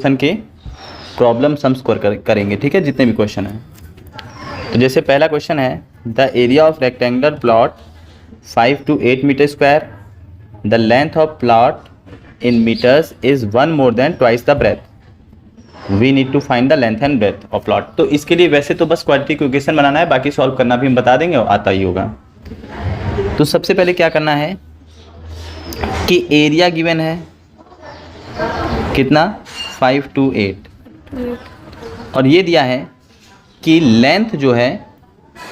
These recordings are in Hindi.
क्वेश्चन के प्रॉब्लम सम्स करेंगे, ठीक है, जितने भी क्वेश्चन हैं। तो जैसे पहला क्वेश्चन है, the area of rectangular plot 5 to 8 metre square, the length of plot in metres is 1 more than twice the breadth, we need to find the length and breadth of plot. तो इसके लिए वैसे तो बस क्वाड्रेटिक इक्वेशन बनाना है, बाकी सॉल्व करना भी हम बता देंगे और आता ही होगा। तो सबसे पहले क्या करना है कि एरिया गिवन है कितना 5 to 8 और ये दिया है कि लेंथ जो है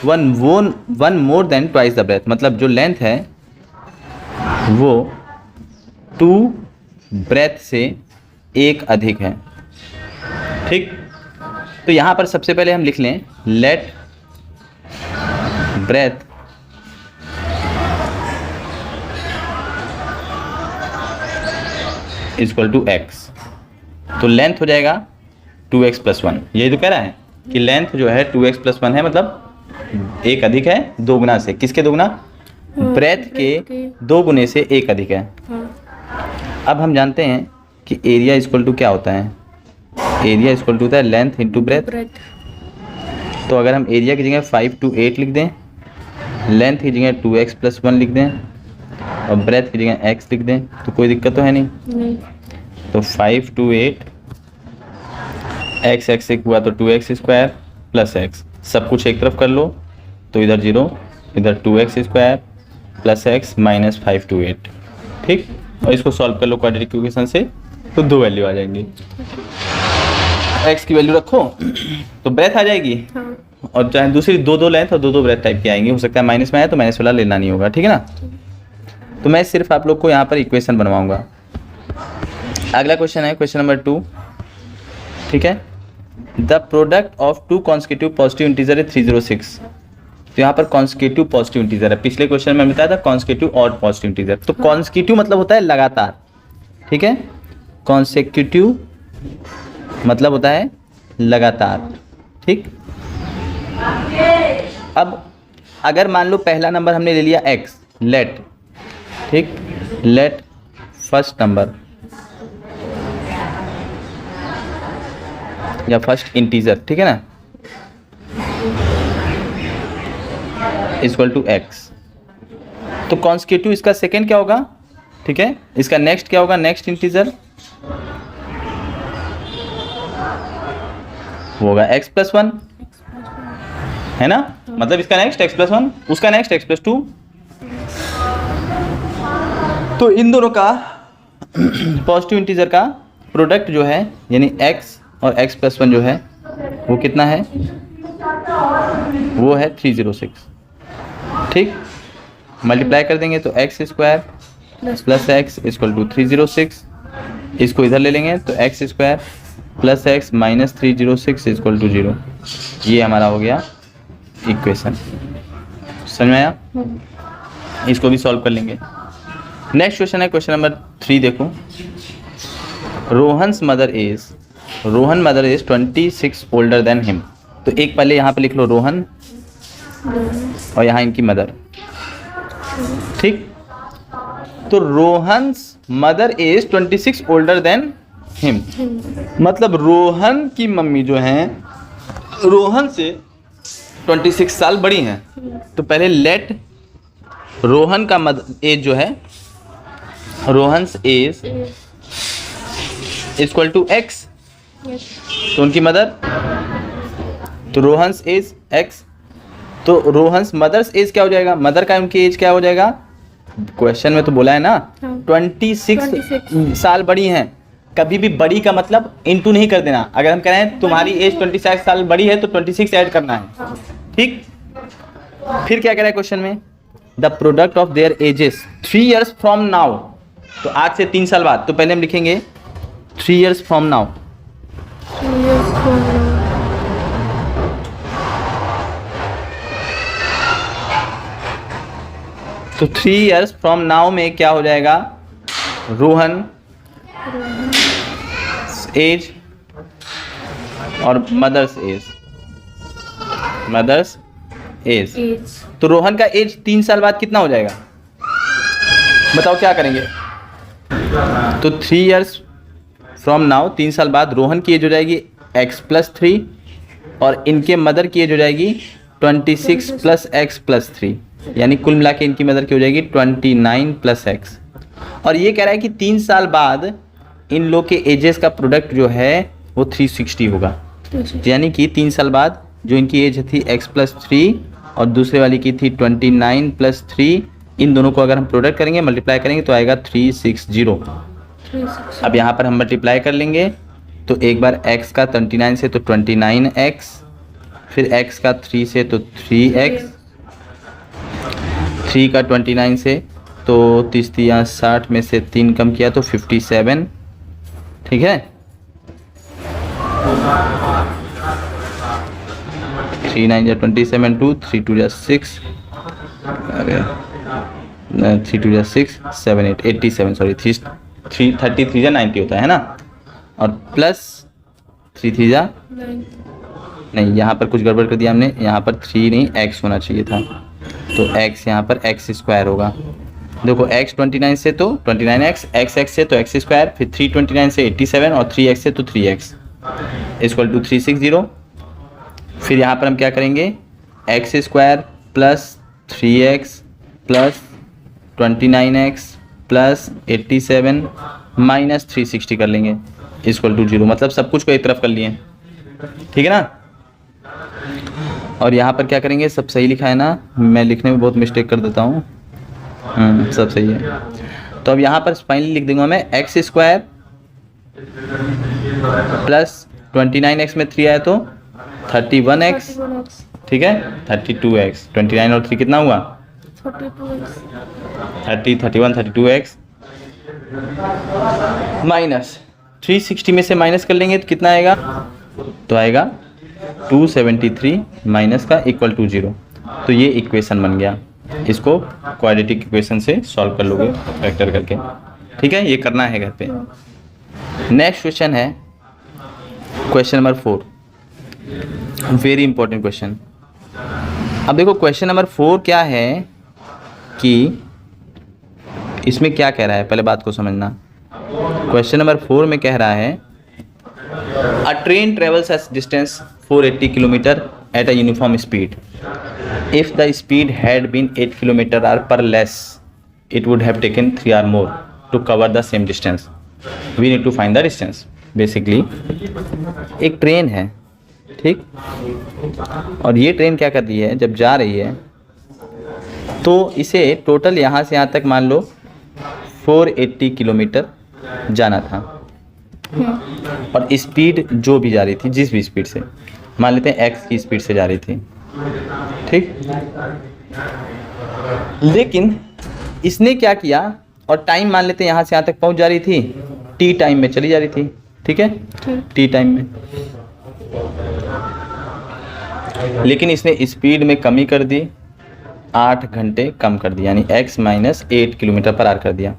1 more than twice the breadth, मतलब जो लेंथ है वो 2 ब्रेथ से 1 अधिक है, ठीक। तो यहाँ पर सबसे पहले हम लिख लें let breadth equal to x, तो लेंथ हो जाएगा 2x + 1। यही तो कह रहा है कि लेंथ जो है 2x + 1 है, मतलब 1 अधिक है 2 गुना से। किसके 2 गुना? ब्रेथ के 2 गुने से 1 अधिक है। अब हम जानते हैं कि एरिया इक्वल टू क्या होता है, एरिया इक्वल टू होता है लेंथ इंटू ब्रेथ। तो अगर हम एरिया की जगह 5 to 8 लिख दें, लेंथ की जगह 2x + 1 लिख दें और ब्रेथ की जगह x लिख दें, तो कोई दिक्कत तो है नहीं। तो 5 to 8 x से हुआ तो 2x² + x, सब कुछ एक तरफ कर लो तो इधर 0, इधर 2x² + x - 5 to 8, ठीक। और इसको सॉल्व कर लो क्वाड्रेटिक इक्वेशन से, तो 2 वैल्यू आ जाएंगी। x की वैल्यू रखो तो ब्रेथ आ जाएगी, और चाहे दूसरी 2 लेंथ और 2 ब्रेथ टाइप की आएंगी। हो सकता है माइनस में आए तो माइनस वाला लेना नहीं होगा, ठीक है ना। तो मैं सिर्फ आप लोग को यहाँ पर इक्वेशन बनवाऊंगा। अगला क्वेश्चन है क्वेश्चन नंबर 2, ठीक है। The product of 2 consecutive positive integer है 306। तो यहाँ पर कॉन्सेक्यूटिव पॉजिटिव इंटीजर है। पिछले क्वेश्चन में बताया था कॉन्सेक्यूटिव और पॉजिटिव इंटीजर। तो कॉन्सेक्यूटिव मतलब होता है लगातार, ठीक है। कॉन्सेक्यूटिव मतलब होता है लगातार, ठीक। अब अगर मान लो पहला नंबर हमने ले लिया x, लेट, ठीक, लेट फर्स्ट नंबर या फर्स्ट इंटीजर, ठीक है ना, इक्वल टू x। तो कॉन्सेक्यूटिव इसका सेकेंड क्या होगा, ठीक है। इसका नेक्स्ट क्या होगा, नेक्स्ट इंटीजर वो होगा x + 1, है ना। मतलब इसका नेक्स्ट x + 1, उसका नेक्स्ट x + 2। तो इन दोनों का पॉजिटिव इंटीजर का प्रोडक्ट जो है यानी x और x + 1 जो है वो कितना है, वो है 306, ठीक। मल्टीप्लाई कर देंगे तो x² + x = 306। इसको इधर ले लेंगे तो x² + x - 306 = 0। ये हमारा हो गया इक्वेशन, समझ में आया। इसको भी सॉल्व कर लेंगे। नेक्स्ट क्वेश्चन है क्वेश्चन नंबर 3, देखो। Rohan mother is 26 older than him. तो एक पहले यहाँ पे लिख लो रोहन और यहाँ इनकी मदर, ठीक। तो Rohan mother is 26 older than him, मतलब रोहन की मम्मी जो हैं रोहन से 26 साल बड़ी हैं। तो पहले लेट रोहन का एज जो है, Rohan age equal to x, तो उनकी मदर, तो रोहन एज x, तो रोहन मदर्स एज क्या हो जाएगा, मदर का उनकी एज क्या हो जाएगा, क्वेश्चन में तो बोला है ना 26 साल बड़ी हैं। कभी भी बड़ी का मतलब इंटू नहीं कर देना। अगर हम कह रहे हैं तुम्हारी एज 26 साल बड़ी है तो 26 ऐड करना है, ठीक। फिर क्या कह रहा है क्वेश्चन में, the product of their edges 3 years from now, तो आज से 3 साल बाद। तो पहले हम लिखेंगे 3 years फ्रॉम नाउ, तो 3 years फ्रॉम नाउ में क्या हो जाएगा, रोहन एज और मदर्स एज, तो रोहन का एज 3 साल बाद कितना हो जाएगा, बताओ क्या करेंगे। तो 3 years फ्रॉम नाउ 3 साल बाद रोहन की एज हो जाएगी x + 3 और इनके मदर की एज हो जाएगी 26 + x + 3, यानी कुल मिला के इनकी मदर की हो जाएगी 29 + x। और ये कह रहा है कि 3 साल बाद इन लोग के एजेस का प्रोडक्ट जो है वो 360 होगा। यानी कि 3 साल बाद जो इनकी एज थी x + 3 और दूसरे वाली की थी 29 + 3, इन दोनों को अगर हम प्रोडक्ट करेंगे, मल्टीप्लाई करेंगे तो आएगा 360। अब यहाँ पर हम मल्टीप्लाई कर लेंगे तो एक बार x का 29 से तो 29x, फिर x का 3 से तो 3x, 3 का 29 से तो 30 या 60 में से 3 कम किया तो 57, ठीक है। 3 9 = 27, 2 3 2 = 6, 3 2 = 6 7 8 87, सॉरी 3 33 = 90 होता है ना, और प्लस 3 3 = नहीं, यहाँ पर कुछ गड़बड़ कर दिया हमने, यहाँ पर 3 नहीं x होना चाहिए था, तो x यहाँ पर x² होगा। देखो x 29 से तो 29x, x से तो x², फिर 3 29 से 87 और 3x से तो 3x = 360। फिर यहाँ पर हम क्या करेंगे, x² + 3x + 29x + 87 - 360 कर लेंगे = 0, मतलब सब कुछ को एक तरफ कर लिए, ठीक है ना। और यहाँ पर क्या करेंगे, सब सही लिखा है ना, मैं लिखने में बहुत मिस्टेक कर देता हूँ, सब सही है। तो अब यहाँ पर फाइनली लिख दूंगा मैं x² + 29x में 3 आया तो 31x, ठीक है, 32x, 29 और 3 कितना हुआ 30, 31 32x माइनस 360 में से माइनस कर लेंगे तो कितना आएगा, तो आएगा 273 माइनस का = 0। तो ये इक्वेशन बन गया, इसको क्वाड्रेटिक इक्वेशन से सॉल्व कर लोगे फैक्टर करके, ठीक है। ये करना है घर पे। नेक्स्ट क्वेश्चन है question number 4, very important question. अब देखो क्वेश्चन नंबर 4 क्या है कि इसमें क्या कह रहा है, पहले बात को समझना। क्वेश्चन नंबर 4 में कह रहा है अ train travels at distance 480 kilometre at a uniform speed. If the speed had been 8 km/h per less, it would have taken 3 hours more to cover the same distance. We need to find the distance. Basically, एक ट्रेन है, ठीक, और ये ट्रेन क्या कर रही है, जब जा रही है तो इसे टोटल यहाँ से यहाँ तक मान लो 480 किलोमीटर जाना था, और स्पीड जो भी जा रही थी, जिस भी स्पीड से, मान लेते हैं x की स्पीड से जा रही थी, ठीक। लेकिन इसने क्या किया, और टाइम मान लेते हैं यहाँ से यहाँ तक पहुँच जा रही थी, t टाइम में चली जा रही थी, ठीक है, t टाइम में, लेकिन इसने स्पीड में कमी कर दी, 8 घंटे कम कर दिया, यानी x - 8 km/h कर दिया।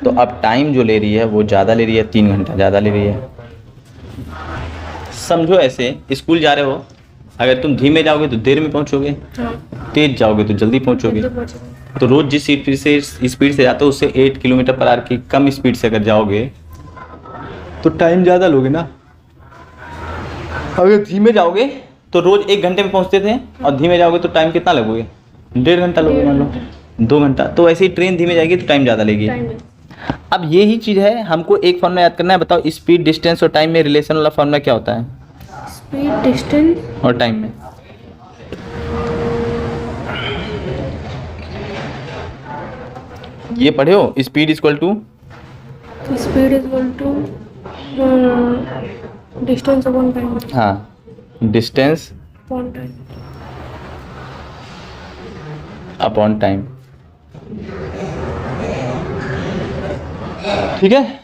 तो अब टाइम जो ले रही है वो ज़्यादा ले रही है, 3 घंटा ज़्यादा ले रही है। समझो ऐसे, स्कूल जा रहे हो, अगर तुम धीमे जाओगे तो देर में पहुंचोगे, तेज जाओगे तो जल्दी पहुंचोगे। तो रोज जिस स्पीड से जाते हो उससे 8 km/h की कम स्पीड से अगर जाओगे तो टाइम ज़्यादा लोगे ना। अगर धीमे जाओगे तो रोज 1 घंटे में पहुंचते थे, और धीमे जाओगे तो टाइम कितना लगोगे, 1.5 घंटा लोगे, मान लो 2 घंटा। तो ऐसे ही ट्रेन धीमे जाएगी तो टाइम ज़्यादा लेगी। अब यही चीज़ है, हमको एक फॉर्मूला याद करना है। बताओ स्पीड, डिस्टेंस और टाइम में रिलेशन वाला फॉर्मूला क्या होता है, स्पीड, डिस्टेंस और टाइम में। ये पढ़े हो, स्पीड = डिस्टेंस अपॉन टाइम। हाँ, डिस्टेंस अपॉन टाइम, ठीक है।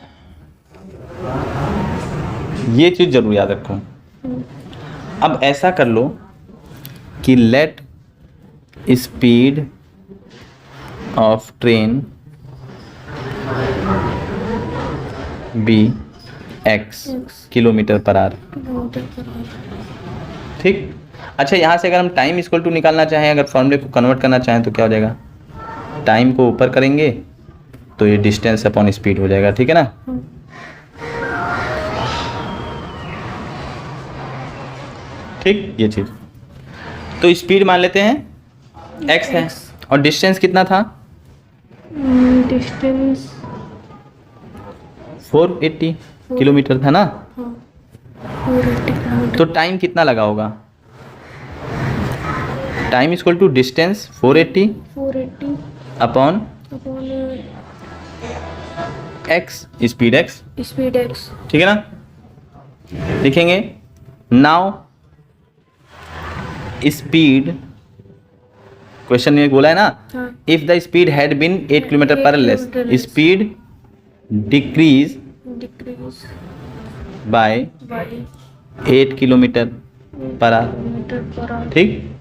ये चीज़ जरूर याद रखो। अब ऐसा कर लो कि let speed of train be x km/h, ठीक। अच्छा, यहाँ से अगर हम टाइम = निकालना चाहें, अगर फॉर्मूले को कन्वर्ट करना चाहें तो क्या हो जाएगा, टाइम को ऊपर करेंगे तो ये डिस्टेंस अपॉन स्पीड हो जाएगा, ठीक है ना। ठीक, ये चीज़। तो स्पीड मान लेते हैं x है और डिस्टेंस कितना था? डिस्टेंस 480 किलोमीटर था ना। हाँ 480 किलोमीटर। तो टाइम कितना लगा होगा? Time equal to distance 480 upon upon x, speed x, speed x. ठीक है ना। लिखेंगे नाउ स्पीड, क्वेश्चन में बोला है ना, हाँ if the speed had been 8 kilometre per less, speed decrease decrease by by 8 kilometre per hour, kilometre per hour. ठीक।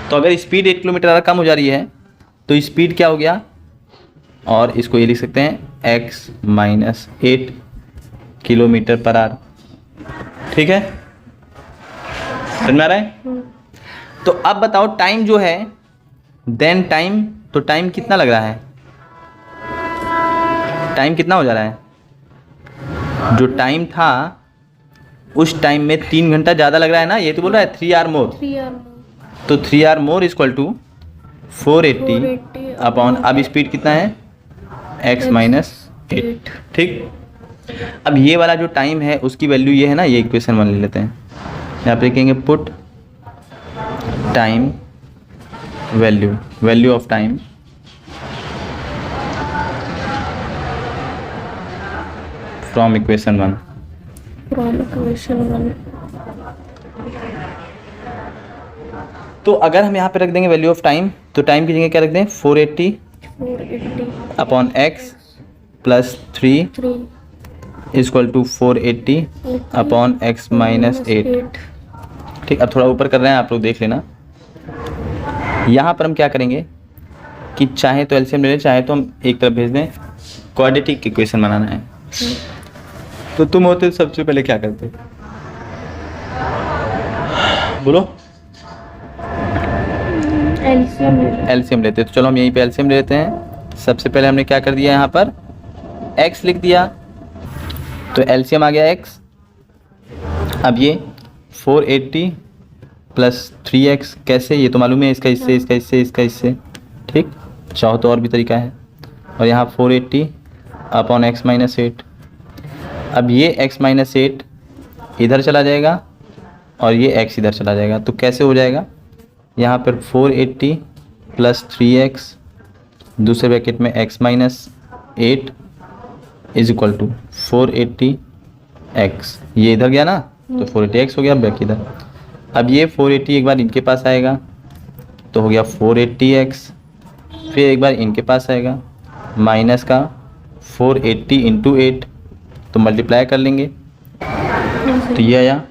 तो अगर स्पीड 8 किलोमीटर कम हो जा रही है तो स्पीड क्या हो गया, और इसको ये लिख सकते हैं x minus 8 kilometre per hour, ठीक है, समझ में आ रहा है। तो अब बताओ टाइम जो है, देन टाइम, तो टाइम कितना लग रहा है, टाइम कितना हो जा रहा है? जो टाइम था उस टाइम में 3 घंटा ज़्यादा लग रहा है ना, ये तो बोल रहा है 3 आवर मोर। 3 आवर तो 3 hour more equal to 480 upon, अब स्पीड कितना है x माइनस 8, ठीक। अब ये वाला जो टाइम है उसकी वैल्यू ये है ना, ये इक्वेशन 1 ले लेते हैं। यहाँ पे लिखेंगे put time value, value of time from equation 1। From equation 1। तो अगर हम यहाँ पे रख देंगे वैल्यू ऑफ टाइम, तो टाइम की जगह क्या रख दें 480 upon x plus 3 equal to 480 upon x minus 8, ठीक। अब थोड़ा ऊपर कर रहे हैं, आप लोग देख लेना। यहाँ पर हम क्या करेंगे कि चाहे तो एलसीएम ले लें, चाहे तो हम एक तरफ भेज दें, क्वाड्रेटिक इक्वेशन बनाना है। तो तुम होते सबसे पहले क्या करते, बोलो? एलसीएम लेते। तो चलो हम यहीं पे एलसीएम ले लेते हैं। सबसे पहले हमने क्या कर दिया, यहाँ पर x लिख दिया, तो एलसीएम आ गया x। अब ये 480 प्लस 3x, कैसे, ये तो मालूम है, इसका इससे, इसका इससे, इसका इससे, ठीक। चाहो तो और भी तरीका है। और यहाँ 480 अपॉन x माइनस 8। अब ये x माइनस 8 इधर चला जाएगा और ये x इधर चला जाएगा, तो कैसे हो जाएगा, यहाँ पर 480 प्लस 3x दूसरे ब्रैकेट में x minus 8 is equal to 480x, ये इधर गया ना, तो 480x हो गया, बैक इधर। अब ये 480 एक बार इनके पास आएगा तो हो गया 480x, फिर एक बार इनके पास आएगा माइनस का 480 इंटू 8, तो मल्टीप्लाई कर लेंगे तो ये आया।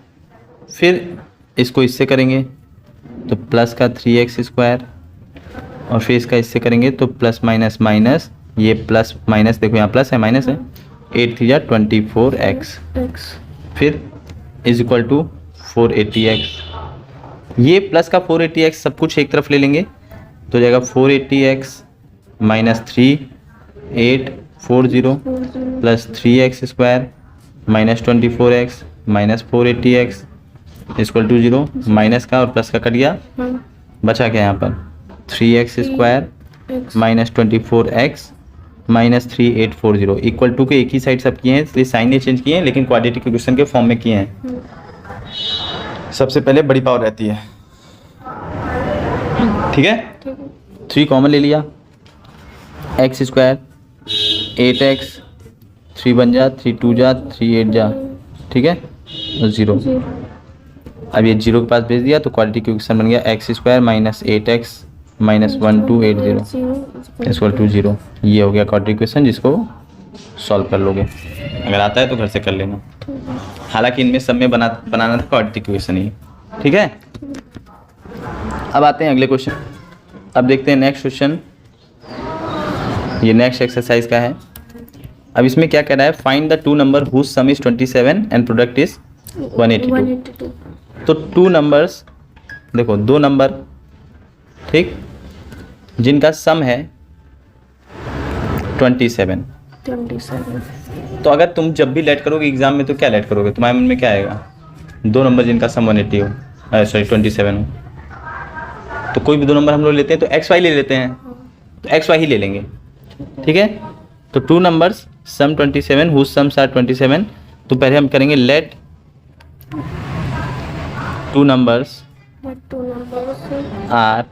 फिर इसको इससे करेंगे तो प्लस का 3x स्क्वायर, और फिर इसका इससे करेंगे तो प्लस माइनस माइनस, ये प्लस माइनस, देखो यहाँ प्लस है माइनस है, 8 3 जा 24x, फिर इज इक्वल टू 480x। ये प्लस का 480x सब कुछ एक तरफ ले लेंगे तो जाएगा 480x minus 3840 plus 3x square minus 24x minus 480x equal to 0, minus का और प्लस का कट गया, बचा क्या यहाँ पर 3x square minus 24x minus 3840 equal to के एक ही साइड सब किए हैं, इसलिए साइन नहीं चेंज किए हैं, लेकिन क्वाड्रेटिक इक्वेशन के फॉर्म में किए हैं। सबसे पहले बड़ी पावर रहती है, ठीक है। 3 कॉमन ले लिया, x स्क्वायर 8x, 3 बन जा, 3 2 जा, 3 8 जा, ठीक है, 0। अब ये 0 के पास भेज दिया तो क्वाड्रेटिक इक्वेशन बन गया x square minus 8x minus 1280 equal to 0। ये हो गया क्वाड्रेटिक इक्वेशन, जिसको सॉल्व कर लोगे, अगर आता है तो घर से कर लेना। हालांकि इनमें सब में बनाना था क्वाड्रेटिक इक्वेशन ही, ठीक है। अब आते हैं अगले क्वेश्चन। अब देखते हैं नेक्स्ट क्वेश्चन, ये नेक्स्ट एक्सरसाइज का है। अब इसमें क्या कह रहा है, find the 2 number whose sum is 27 and product is 182। तो 2 नंबर्स, देखो 2 नंबर, ठीक, जिनका सम है 27। तो अगर तुम जब भी लेट करोगे एग्जाम में तो क्या लेट करोगे, तुम्हारे मन में क्या आएगा? दो नंबर जिनका सम 180 हो, सॉरी 27 हो। तो कोई भी दो नंबर हम लोग लेते हैं तो एक्स वाई ले लेते हैं, तो एक्स वाई ही ले लेंगे, ठीक है। तो two numbers sum 27 whose sums are 27। तो पहले हम करेंगे let two numbers Let two numbers are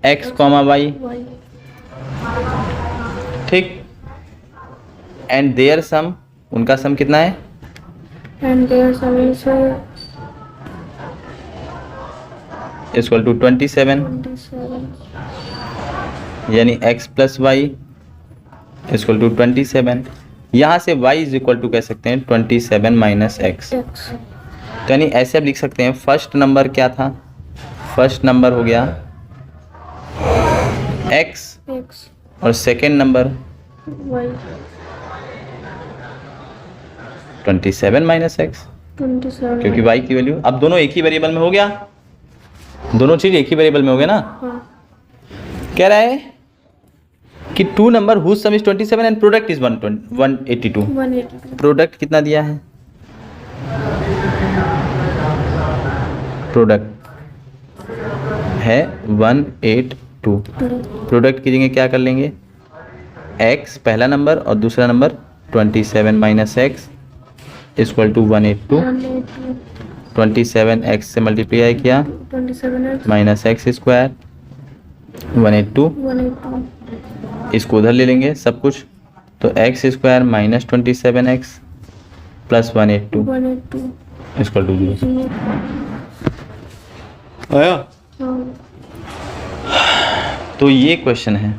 x comma y, y ठीक। एंड देयर सम, उनका सम कितना है, and their sum is equal to 27, 27. यानी x प्लस वाई इक्वल टू 27। यहाँ से y इज इक्वल टू कह सकते हैं 27 माइनस एक्स। X. तो यानी ऐसे आप लिख सकते हैं, फर्स्ट नंबर क्या था, फर्स्ट नंबर हो गया x X. और second number Y. 27 minus x, 27. क्योंकि y की वैल्यू, अब दोनों एक ही वेरिएबल में हो गया, दोनों चीज एक ही वेरिएबल में हो गया ना। हाँ. कह रहा है कि two number whose sum is 27 and product is 182। 182. Product कितना दिया है, प्रोडक्ट है 182। प्रोडक्ट की जगह क्या कर लेंगे, x पहला नंबर और दूसरा number 27 minus x equal to 182। 182. 27 x से मल्टीप्लाई किया 27X. Minus x square 182, 182. इसको उधर ले लेंगे सब कुछ, तो x square minus 27x plus 182 182. Equal to 0 0. आया। हाँ. तो ये क्वेश्चन है।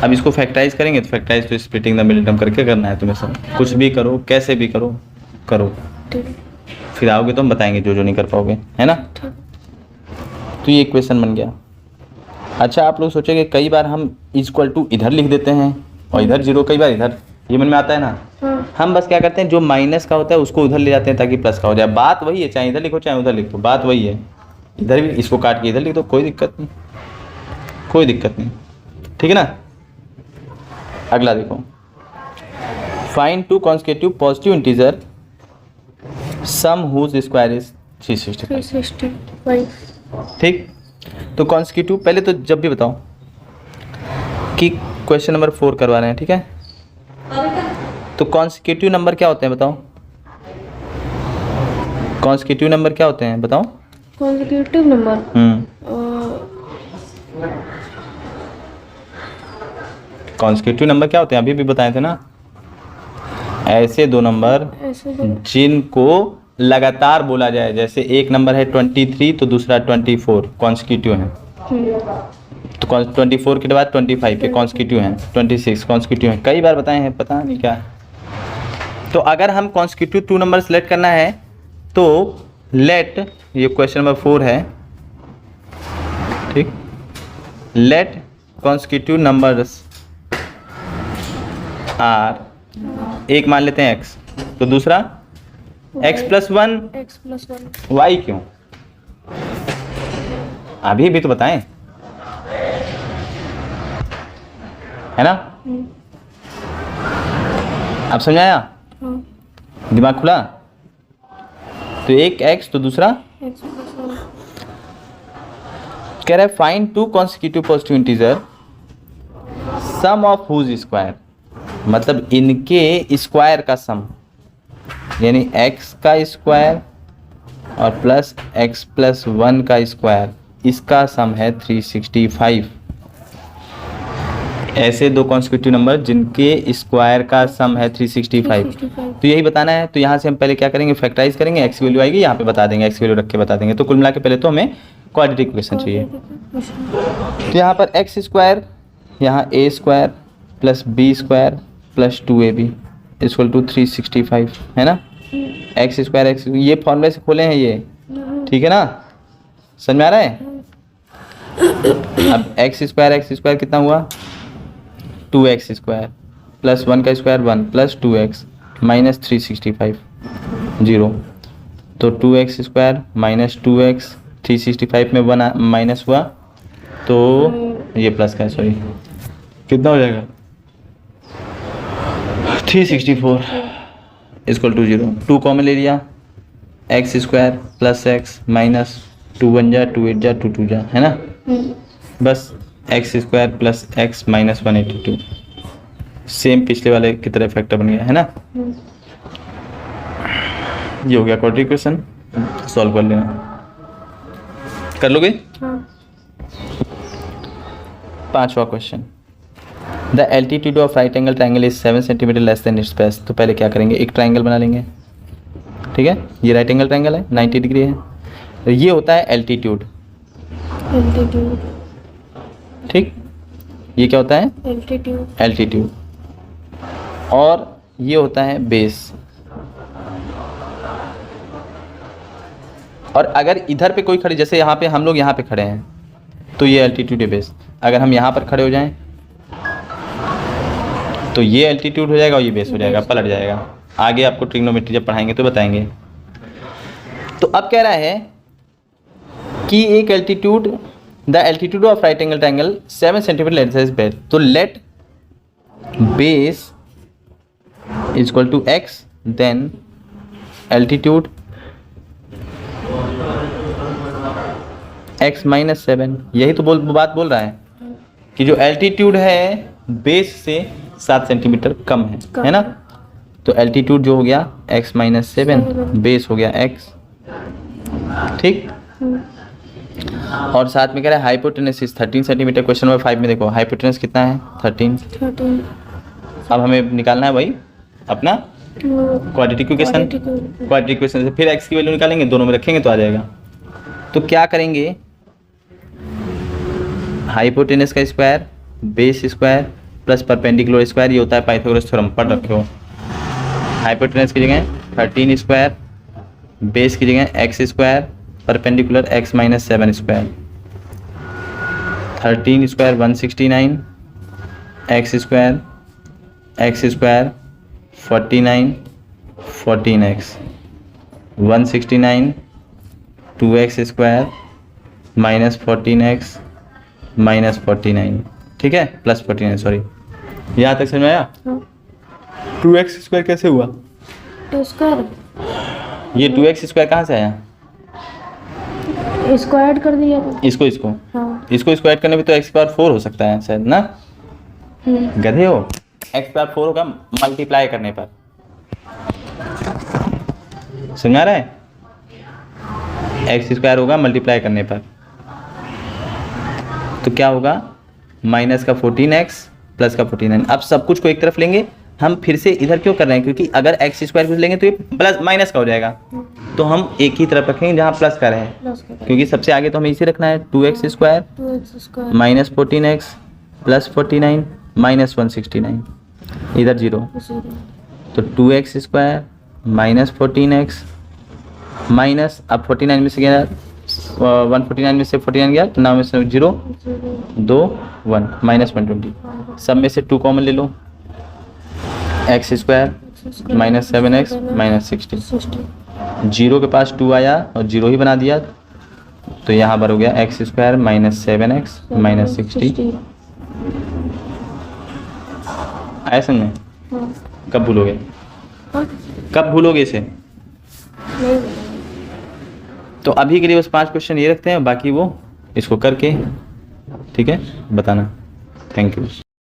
अब इसको फैक्टराइज करेंगे, तो फैक्टराइज तो स्प्लिटिंग द मिडिल टर्म करके करना है तुम्हें, सब कुछ भी करो, कैसे भी करो, करो, ठीक. फिर आओगे तो हम बताएंगे जो जो नहीं कर पाओगे, है ना। ठीक. तो ये क्वेश्चन बन गया। अच्छा, आप लोग सोचेंगे कई बार हम इक्वल टू इधर लिख देते हैं और इधर जीरो, कई बार इधर, ये मन में आता है ना। हाँ. हम बस क्या करते हैं, जो माइनस का होता है उसको उधर ले जाते हैं ताकि प्लस का हो जाए। बात वही है, चाहे इधर लिखो चाहे उधर लिखो, बात वही है। इधर भी इसको काट के इधर लिख दो, कोई दिक्कत नहीं, कोई दिक्कत नहीं, ठीक है ना। अगला देखो, find two consecutive positive integer sum whose square is 365। 365. ठीक। तो कॉन्सेक्यूटिव पहले तो जब भी बताओ कि क्वेश्चन नंबर 4 करवा रहे हैं, ठीक है। तो कॉन्सेक्यूटिव नंबर क्या होते हैं बताओ, कॉन्सेक्यूटिव नंबर क्या होते हैं बताओ। Consecutive number. कॉन्सेक्यूटिव नंबर क्या होते हैं, अभी भी बताए थे ना, ऐसे दो नंबर ऐसे दो. जिनको लगातार बोला जाए, जैसे एक नंबर है 23 तो दूसरा 24, कॉन्सेक्यूटिव है। तो 24 के बाद 25 के कॉन्सेक्यूटिव हैं, 26 कॉन्सेक्यूटिव हैं, कई बार बताए हैं, पता नहीं क्या है। तो अगर हम कॉन्सेक्यूटिव टू नंबर सेलेक्ट करना है तो लेट, ये क्वेश्चन नंबर 4 है, ठीक। लेट कॉन्सेक्यूटिव नंबर्स आर, एक मान लेते हैं x, तो दूसरा x plus 1 X plus 1. y, क्यों अभी भी तो बताएं, है ना। अब समझाया, हाँ. दिमाग खुला। तो एक x तो दूसरा, X plus 1. कह रहा है find two consecutive positive integer sum of whose square, मतलब इनके स्क्वायर का सम, यानी x का स्क्वायर और प्लस x प्लस 1 का स्क्वायर, इसका सम है 365। ऐसे दो कॉन्सेक्यूटिव नंबर जिनके स्क्वायर का सम है 365। तो यही बताना है। तो यहाँ से हम पहले क्या करेंगे, फैक्टराइज करेंगे, x वैल्यू आएगी, यहाँ पे बता देंगे, x वैल्यू रख के बता देंगे। तो कुल मिला के पहले तो हमें क्वाड्रेटिक इक्वेशन चाहिए। तो यहाँ पर x स्क्वायर, यहाँ a square plus b square plus 2ab equal to 365, है ना। x स्क्वायर x, ये फॉर्मूले से खोले हैं ये, ठीक है ना, समझ में आ रहा है। अब x स्क्वायर कितना हुआ, 2x स्क्वायर प्लस 1 का स्क्वायर 1 प्लस 2x माइनस 365 0। तो 2x स्क्वायर माइनस 2x 365 में 1 माइनस हुआ, तो ये प्लस का है, सॉरी, कितना हो जाएगा 364 इक्वल टू 0। 2 कॉमन ले लिया, x square plus x minus 2 1 जा 2 8 जा 2 2 जा, है ना। बस x square plus x minus 182 same पिछले वाले की तरह फैक्टर बन गया, है ना। ये हो गया क्वाड्रेटिक इक्वेशन, सॉल्व कर लेना। कर लोगे। हाँ। 5वां question, the altitude of right angle triangle is 7 centimetre less than its base. तो पहले क्या करेंगे, एक ट्राइंगल बना लेंगे, ठीक है। ये राइट एंगल ट्राइंगल है, 90 डिग्री है। तो ये होता है एल्टीट्यूड, एल्टीट्यूड। ठीक। ये क्या होता है, एल्टीट्यूड। एल्टीट्यूड। और ये होता है बेस। और अगर इधर पे कोई खड़े, जैसे यहाँ पे हम लोग यहाँ पे खड़े हैं, तो ये एल्टीट्यूड है बेस। अगर हम यहाँ पर खड़े हो जाएं तो ये एल्टीट्यूड हो जाएगा और ये बेस हो जाएगा, पलट जाएगा। आगे आपको ट्रिग्नोमेट्री जब पढ़ाएंगे तो बताएंगे। तो अब कह रहा है कि एक altitude, the altitude of right angle triangle 7 centimetre less than base. तो let base is equal to x, then altitude x minus 7। यही तो बात बोल रहा है कि जो एल्टीट्यूड है बेस से 7 सेंटीमीटर कम है ना। तो एल्टीट्यूड जो हो गया x माइनस 7, बेस हो गया x, ठीक। और साथ में कह रहा है हाइपोटेनस 13 सेंटीमीटर। क्वेश्चन नंबर 5 में देखो हाइपोटेनस कितना है, 13। अब हमें निकालना है भाई अपना क्वाड्रेटिक इक्वेशन। क्वाड्रेटिक इक्वेशन से फिर x की वैल्यू निकालेंगे, दोनों में रखेंगे तो आ जाएगा। तो क्या करेंगे, हाइपोटेनस का square base square plus perpendicular square, ये होता है पाइथागोरस थ्योरम, पढ़ रखे हो। हाइपोटेनस की जगह 13 स्क्वायर, बेस की जगह x square, perpendicular x minus 7 square. 13 square 169, x square 49 14x, 169 2x square minus 14x minus 49, ठीक है, प्लस 49, सॉरी। यहाँ तक समझ में आया। 2x स्क्वायर कैसे हुआ, ये 2x स्क्वायर कहाँ से आया, स्क्वायर कर दिया इसको हाँ। इसको स्क्वायर करने पे तो x पावर 4 हो सकता है शायद ना। गधे हो, x पावर 4 होगा मल्टीप्लाई करने पर, समझ रहा है। एक्स स्क्वायर होगा मल्टीप्लाई करने पर, तो क्या होगा, माइनस का 14x प्लस का 49। अब सब कुछ को एक तरफ लेंगे हम, फिर से इधर क्यों कर रहे हैं, क्योंकि अगर एक्स स्क्वायर कुछ लेंगे तो ये प्लस माइनस का हो जाएगा, तो हम एक ही तरफ रखेंगे जहाँ प्लस का रहे, क्योंकि सबसे आगे तो हमें इसे रखना है। 2x square minus 14x plus 49 minus 169, इधर 0, तो 2x square minus 14x minus, अब 49 में से गया 149 में से 49 गया तो नाम में से 0 2 1 माइनस 120, सब में से 2 कॉमन ले लो, x square minus 7x minus 60, 0 के पास 2 आया और 0 ही बना दिया, तो यहाँ पर हो गया x square minus 7x minus 60। आया समझ में, कब भूलोगे, कब भूलोगे इसे। तो अभी के लिए बस 5 क्वेश्चन ये रखते हैं, बाकी वो इसको करके, ठीक है, बताना। Thank you.